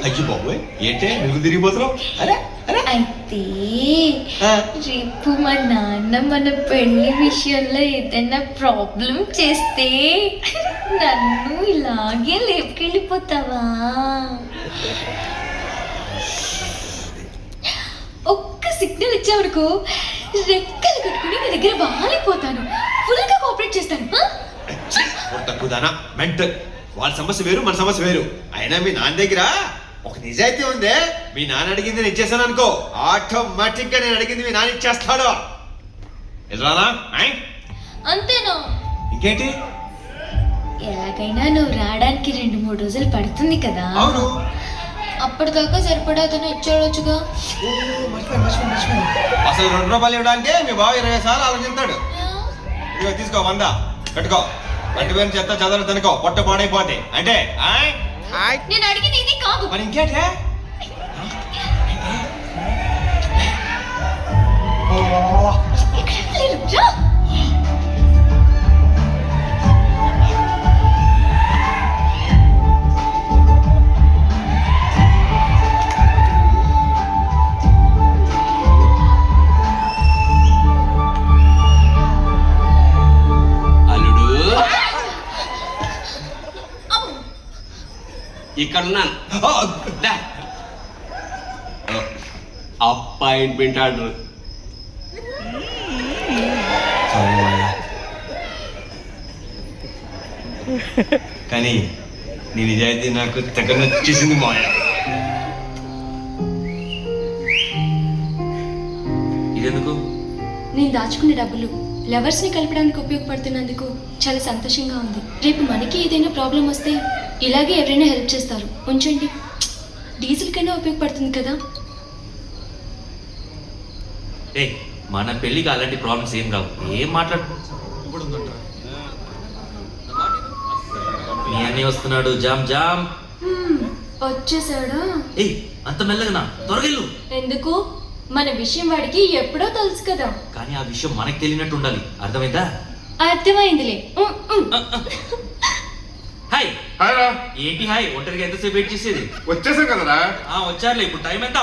అయ్యి బాబోయ్ ఏంటే నువ్వు తిరిగిపోతున్నావు? అరే అరే అయితే రేపు మా నాన్న మన పెళ్లి విషయంలో ఏదైనా ప్రాబ్లం చేస్తే నన్ను ఇలాగే లేపుకెళ్ళిపోతావా? ఒక్క సిగ్నల్ ఇచ్చావనుకో రెక్కలు కట్టుకుని నీ దగ్గర వాలిపోతాను. ఫుల్ గా కోఆపరేట్ చేస్తాను. తక్కువదానా మెంటల్. వాళ్ళ సమస్య వేరు, మన సమస్య వేరు. అయినా మీ నాన్న దగ్గర ఒక నిజాయితీ ఉందే. మీ నాన్న అడిగింది నేను ఇచ్చేసాను అనుకో, ఆటోమేటిక్ గా నేను అడిగింది మీ నాన్న ఇచ్చేస్తాడు. ఎదురానా? అంతేనా? ఇంకేంటి? ఎలాగైనా నువ్వు రావడానికి 2-3 రోజులు పడుతుంది కదా. అవును. అప్పటిదాకా సరిపడాదని ఇచ్చాడొచ్చుగా. అసలు 2 రూపాయలు ఇవ్వడానికి మీ బావ 20 సార్లు ఆలోచిస్తాడు. ఇదిగో తీసుకో 100 పెట్టుకో. పట్టు పేరు చెత్త చదవరు తినుకో, పొట్ట పాడైపోతే అంటే. నేను అడిగింది ఇది కాదు. మరి ఇంకేంటే? ఇక్కడ ఉన్నాను. Appointment order. కానీ నీ నిజాయితీ నాకు తెగ నచ్చేసింది మాయ. ఇదెందుకు? నేను దాచుకునే డబ్బులు లవర్స్ని కలపడానికి ఉపయోగపడుతున్నందుకు చాలా సంతోషంగా ఉంది. రేపు మనకి ఏదైనా ప్రాబ్లం వస్తే ఇలాగే ఎవరైనా హెల్ప్ చేస్తారు. ఉంచండి, డీజిల్ కన్నా ఉపయోగపడుతుంది కదా. ఏ మన పెళ్ళికి అలాంటి ప్రాబ్లమ్స్ ఏం రావు. ఏం మాట్లాడు. మీ అన్నీ వస్తున్నాడు. Jam jam వచ్చేసాడా? ఏ అంత మెల్లగనా? త్వరగెళ్ళు. ఎందుకు? మన విషయం వాడికి ఎప్పుడో తెలుసు కదా. కానీ ఆ విషయం మనకు తెలియనట్టు ఉండాలి. అర్థమైందా? అర్థమైందిలే. హాయ్. హాయ్ రా. ఏంటి హాయ్? ఒంటరిగా ఎంతసేపు వెయిట్ చేసేది? వచ్చేసాం కదరా. వచ్చారులే. ఇప్పుడు టైం ఎంత?